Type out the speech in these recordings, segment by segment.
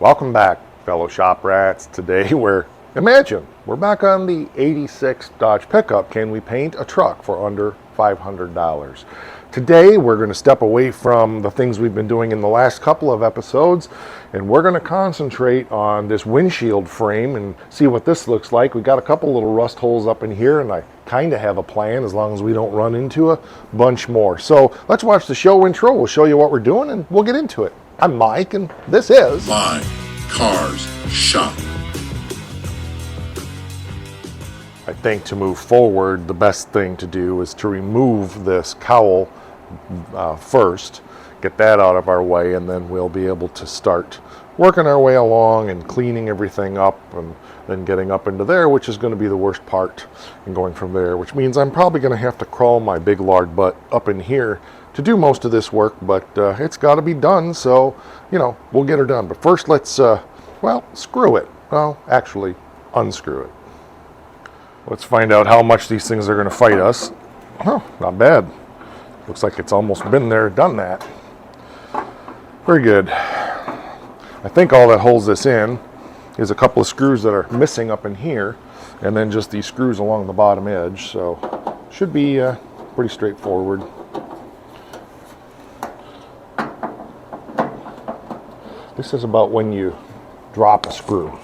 Welcome back, fellow shop rats. Today we're back on the 86 Dodge pickup. Can we paint a truck for under $500? Today we're going to step away from the things we've been doing in the last couple of episodes, and we're going to concentrate on this windshield frame and see what this looks like. We got a couple little rust holes up in here, and I kind of have a plan as long as we don't run into a bunch more. So let's watch the show intro. We'll show you what we're doing and we'll get into it. I'm Mike, and this is Live Cars Shop. I think to move forward, the best thing to do is to remove this cowl first, get that out of our way, and then we'll be able to start working our way along and cleaning everything up and then getting up into there, which is going to be the worst part, and going from there, which means I'm probably going to have to crawl my big lard butt up in here to do most of this work, but it's got to be done, so, you know, we'll get her done. But first, let's, screw it. Well, actually, unscrew it. Let's find out how much these things are going to fight us. Oh, not bad. Looks like it's almost been there, done that. Very good. I think all that holds this in is a couple of screws that are missing up in here, and then just these screws along the bottom edge, so should be pretty straightforward. This is about when you drop a screw.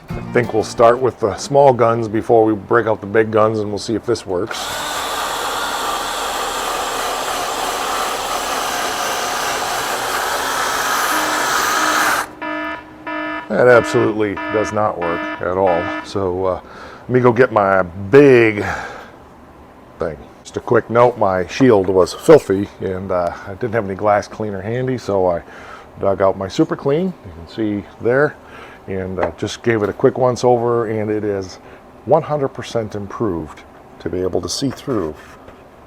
I think we'll start with the small guns before we break out the big guns, and we'll see if this works. That absolutely does not work at all. So let me go get my big thing. Just a quick note, my shield was filthy and I didn't have any glass cleaner handy, so I dug out my Super Clean. You can see there. And just gave it a quick once over, and it is 100% improved to be able to see through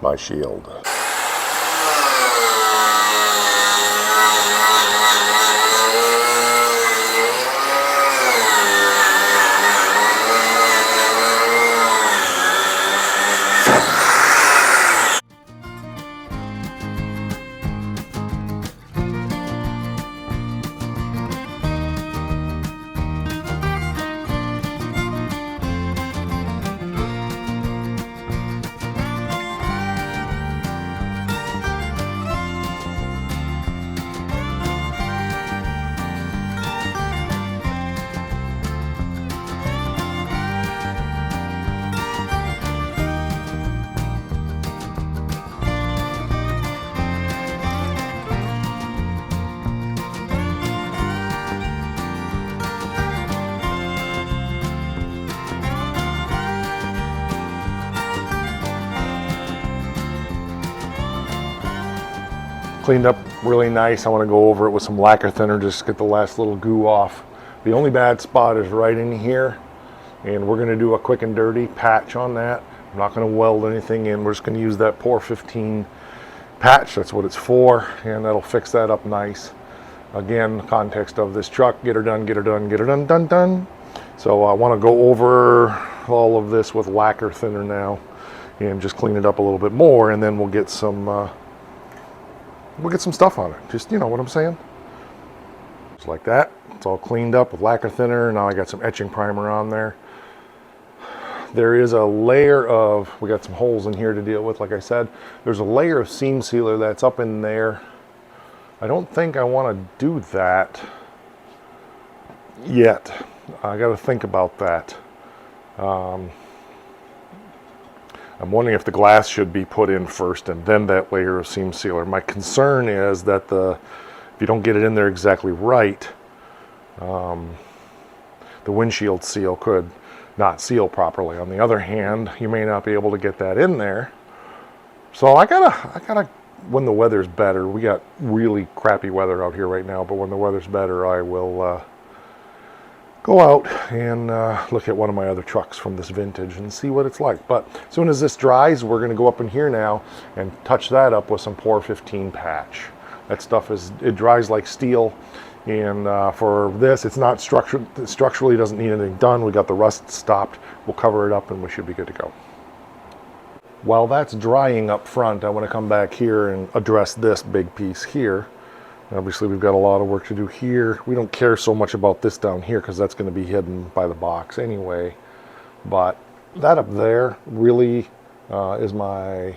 my shield. Cleaned up really nice. I want to go over it with some lacquer thinner, just get the last little goo off. The only bad spot is right in here, and we're going to do a quick and dirty patch on that. I'm not going to weld anything in. We're just going to use that Pour 15 patch. That's what it's for, and that'll fix that up nice. Again, the context of this truck, get her done, get her done, get her done, done, done. So I want to go over all of this with lacquer thinner now and just clean it up a little bit more, and then we'll get some stuff on it. Just, you know what I'm saying? Just like that. It's all cleaned up with lacquer thinner. Now I got some etching primer on there. There is a layer of, we got some holes in here to deal with, like I said. There's a layer of seam sealer that's up in there. I don't think I want to do that yet. I got to think about that. I'm wondering if the glass should be put in first and then that layer of seam sealer. My concern is that if you don't get it in there exactly right, the windshield seal could not seal properly. On the other hand, you may not be able to get that in there. So I gotta when the weather's better, we got really crappy weather out here right now, but when the weather's better, I will go out and look at one of my other trucks from this vintage and see what it's like. But as soon as this dries, we're going to go up in here now and touch that up with some Pour 15 patch. That stuff it dries like steel. And for this, it's not structurally doesn't need anything done. We got the rust stopped. We'll cover it up and we should be good to go. While that's drying up front, I want to come back here and address this big piece here. Obviously, we've got a lot of work to do here. We don't care so much about this down here because that's going to be hidden by the box anyway. But that up there really is my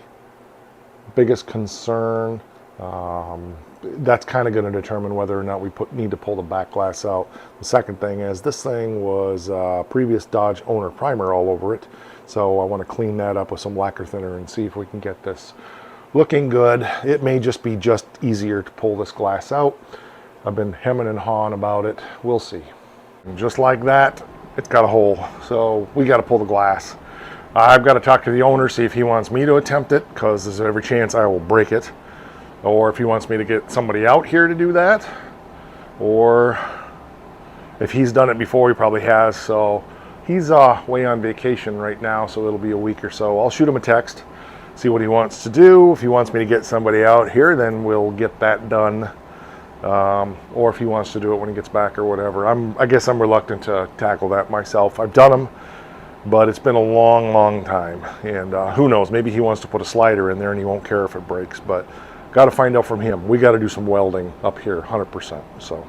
biggest concern. That's kind of going to determine whether or not we need to pull the back glass out. The second thing is this thing was previous Dodge owner primer all over it. So I want to clean that up with some lacquer thinner and see if we can get this looking good. It may just be easier to pull this glass out. I've been hemming and hawing about it. We'll see. And just like that, it's got a hole. So we got to pull the glass. I've got to talk to the owner, see if he wants me to attempt it, because there's every chance I will break it. Or if he wants me to get somebody out here to do that. Or if he's done it before, he probably has. So he's way on vacation right now, so it'll be a week or so. I'll shoot him a text, see what he wants to do. If he wants me to get somebody out here, then we'll get that done. Or if he wants to do it when he gets back or whatever. I guess I'm reluctant to tackle that myself. I've done them, but it's been a long time. And who knows, maybe he wants to put a slider in there and he won't care if it breaks. But got to find out from him. We got to do some welding up here, 100%. So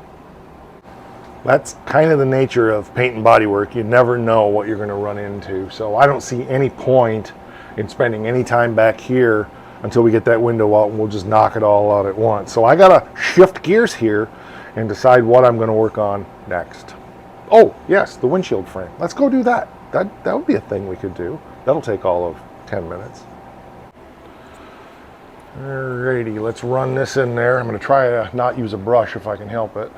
that's kind of the nature of paint and body work. You never know what you're going to run into. So I don't see any point in spending any time back here until we get that window out, and we'll just knock it all out at once. So I got to shift gears here and decide what I'm going to work on next. Oh, yes, the windshield frame. Let's go do that. That would be a thing we could do. That'll take all of 10 minutes. Alrighty, let's run this in there. I'm going to try to not use a brush if I can help it.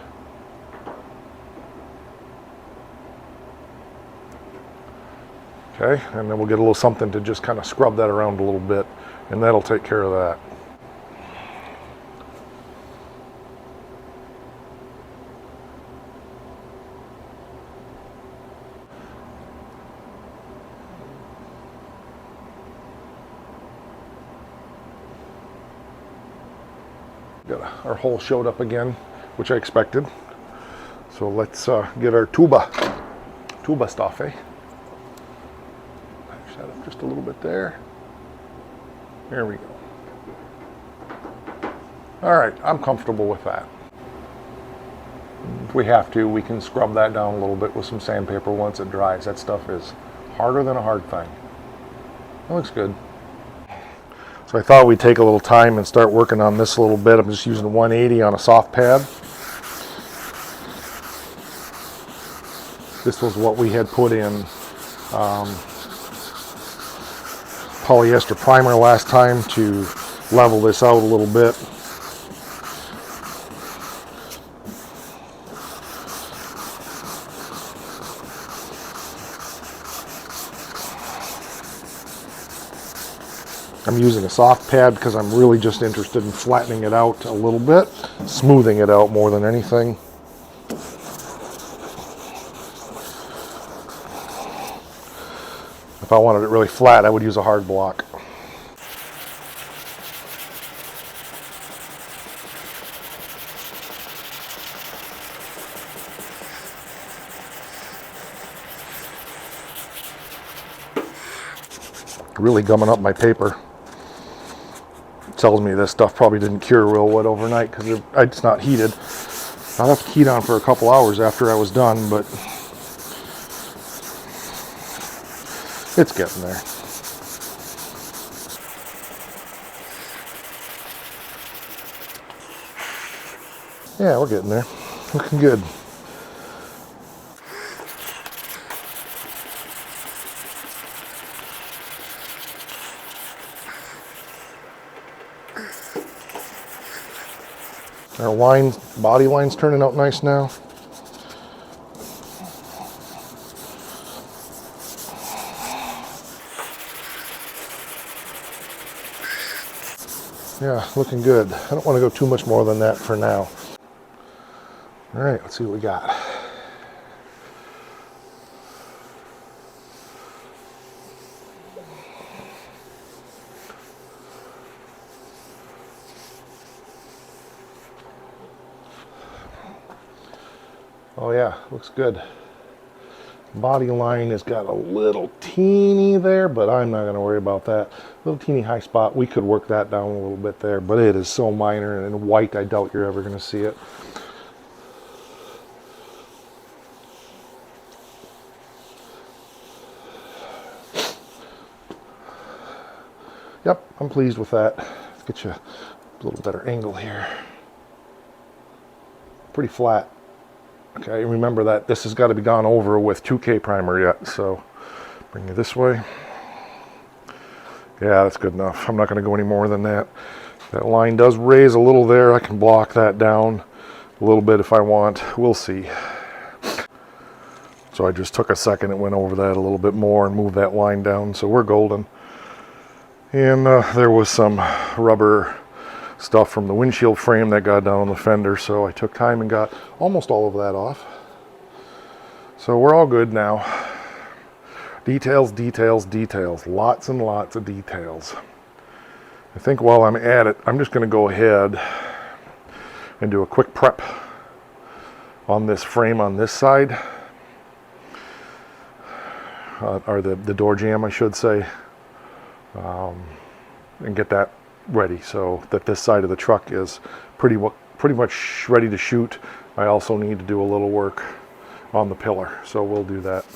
Okay, and then we'll get a little something to just kind of scrub that around a little bit, and that'll take care of that. Our hole showed up again, which I expected. So let's get our tuba stuff, eh? Push that up just a little bit there. There we go. All right, I'm comfortable with that. If we have to, we can scrub that down a little bit with some sandpaper once it dries. That stuff is harder than a hard thing. That looks good. So I thought we'd take a little time and start working on this a little bit. I'm just using 180 on a soft pad. This was what we had put in polyester primer last time to level this out a little bit. I'm using a soft pad because I'm really just interested in flattening it out a little bit, smoothing it out more than anything. If I wanted it really flat, I would use a hard block. Really gumming up my paper. Tells me this stuff probably didn't cure real well overnight because it's not heated. I left the heat on for a couple hours after I was done, but it's getting there. Yeah, we're getting there. Looking good. Our body line's turning out nice now. Yeah, looking good. I don't want to go too much more than that for now. All right, let's see what we got. Oh yeah, looks good. Body line has got a little teeny there, but I'm not going to worry about that. Little teeny high spot, we could work that down a little bit there, but it is so minor, and in white I doubt you're ever going to see it. Yep, I'm pleased with that. Let's get you a little better angle here. Pretty flat. Okay, remember that this has got to be gone over with 2K primer yet, so bring you this way. Yeah, that's good enough. I'm not going to go any more than that. That line does raise a little there. I can block that down a little bit if I want. We'll see. So I just took a second and went over that a little bit more and moved that line down, so we're golden. And there was some rubber stuff from the windshield frame that got down on the fender, so I took time and got almost all of that off. So we're all good now. Details, details, details. Lots and lots of details. I think while I'm at it, I'm just going to go ahead and do a quick prep on this frame on this side. Or the door jamb, I should say. And get that ready so that this side of the truck is pretty much ready to shoot. I also need to do a little work on the pillar, so we'll do that.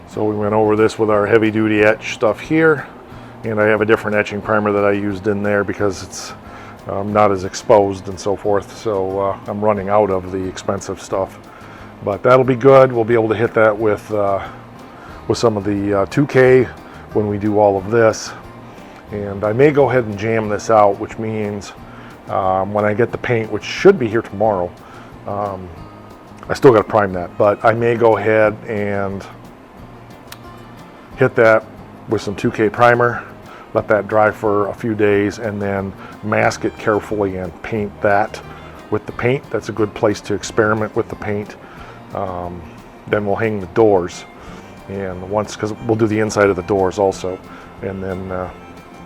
So we went over this with our heavy duty etch stuff here, and I have a different etching primer that I used in there because it's not as exposed and so forth, so I'm running out of the expensive stuff. But that'll be good. We'll be able to hit that with some of the 2K when we do all of this. And I may go ahead and jam this out, which means when I get the paint, which should be here tomorrow, I still got to prime that, but I may go ahead and hit that with some 2K primer, let that dry for a few days, and then mask it carefully and paint that with the paint. That's a good place to experiment with the paint. Then we'll hang the doors, and because we'll do the inside of the doors also, and then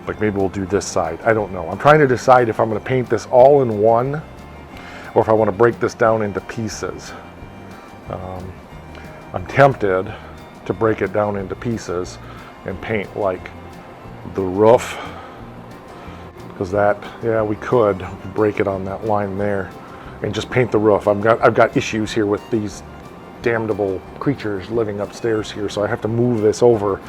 like maybe we'll do this side. I don't know. I'm trying to decide if I'm going to paint this all in one or if I want to break this down into pieces. I'm tempted to break it down into pieces and paint like the roof, because we could break it on that line there and just paint the roof. I've got issues here with these damnable creatures living upstairs here, so I have to move this over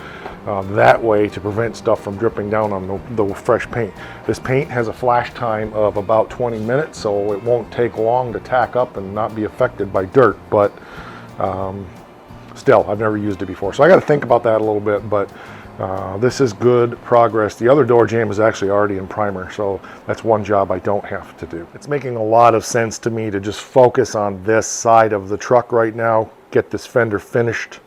that way to prevent stuff from dripping down on the fresh paint. This paint has a flash time of about 20 minutes, so it won't take long to tack up and not be affected by dirt, but still, I've never used it before, so I got to think about that a little bit, but this is good progress. The other door jamb is actually already in primer, so that's one job I don't have to do. It's making a lot of sense to me to just focus on this side of the truck right now, get this fender finished,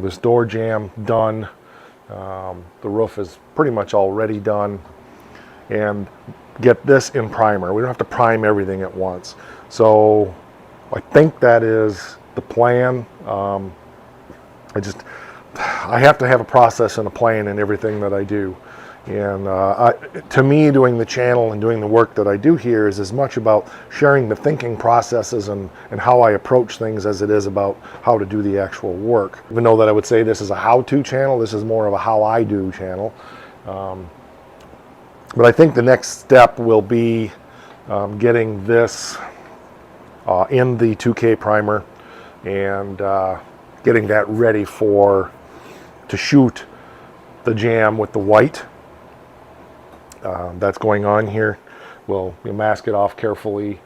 this door jamb done, The roof is pretty much already done, and get this in primer. We don't have to prime everything at once. So I think that is the plan. I have to have a process and a plan in everything that I do. And to me, doing the channel and doing the work that I do here is as much about sharing the thinking processes and how I approach things as it is about how to do the actual work. Even though that I would say this is a how-to channel, this is more of a how I do channel. But I think the next step will be getting this in the 2K primer and getting that ready to shoot the jamb with the white. That's going on here. We'll mask it off carefully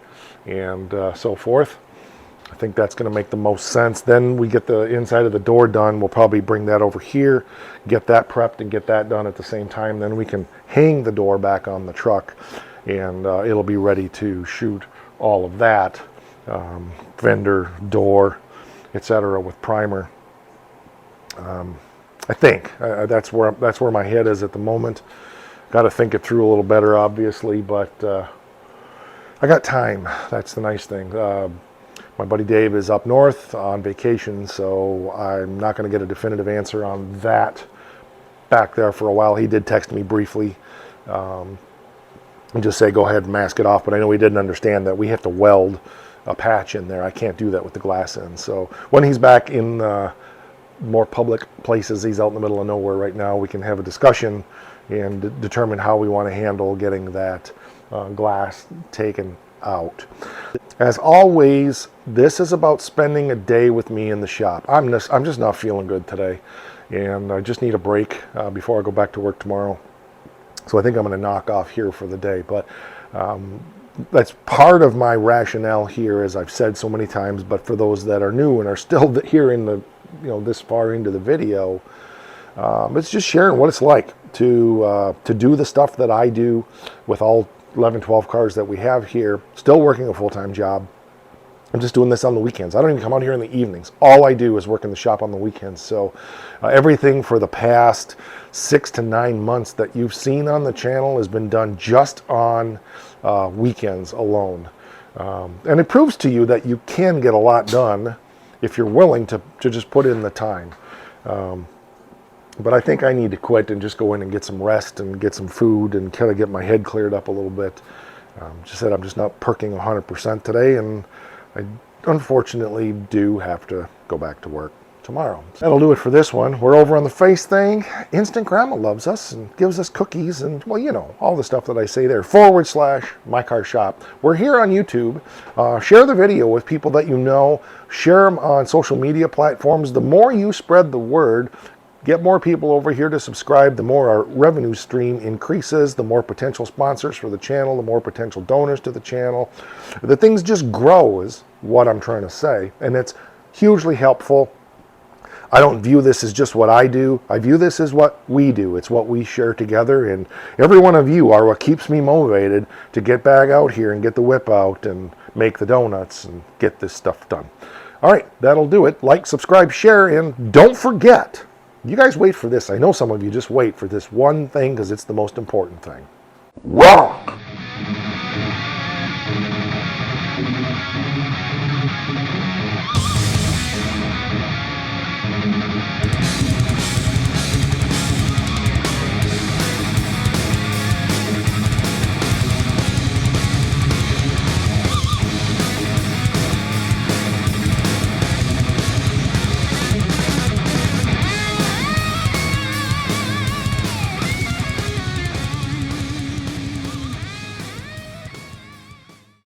and so forth. I think that's going to make the most sense. Then we get the inside of the door done. We'll probably bring that over here, get that prepped and get that done at the same time. Then we can hang the door back on the truck and it'll be ready to shoot all of that. Fender, door, etc. with primer. I think that's where my head is at the moment. Got to think it through a little better, obviously, but I got time. That's the nice thing. My buddy Dave is up north on vacation, so I'm not going to get a definitive answer on that back there for a while. He did text me briefly and just say go ahead and mask it off, but I know he didn't understand that we have to weld a patch in there. I can't do that with the glass in. So when he's back in more public places, he's out in the middle of nowhere right now, we can have a discussion and determine how we want to handle getting that glass taken out. As always, this is about spending a day with me in the shop. I'm just not feeling good today, and I just need a break before I go back to work tomorrow. So I think I'm going to knock off here for the day, but that's part of my rationale here, as I've said so many times, but for those that are new and are still here in the, this far into the video, it's just sharing what it's like to do the stuff that I do with all 11, 12 cars that we have here, still working a full-time job. I'm just doing this on the weekends. I don't even come out here in the evenings. All I do is work in the shop on the weekends. So everything for the past 6 to 9 months that you've seen on the channel has been done just on weekends alone. And it proves to you that you can get a lot done if you're willing to just put in the time. But I think I need to quit and just go in and get some rest and get some food and kind of get my head cleared up a little bit. Just said I'm just not perking 100% today, and I unfortunately do have to go back to work tomorrow. That'll do it for this one. We're over on the face thing. Instant Grandma loves us and gives us cookies and, well, all the stuff that I say there. / My Car Shop. We're here on YouTube. Share the video with people that you know. Share them on social media platforms. The more you spread the word, get more people over here to subscribe, the more our revenue stream increases, the more potential sponsors for the channel, the more potential donors to the channel. The things just grow is what I'm trying to say, and it's hugely helpful. I don't view this as just what I do. I view this as what we do. It's what we share together, and every one of you are what keeps me motivated to get back out here and get the whip out and make the donuts and get this stuff done. All right, that'll do it. Like, subscribe, share, and don't forget, you guys wait for this. I know some of you just wait for this one thing because it's the most important thing. Rock!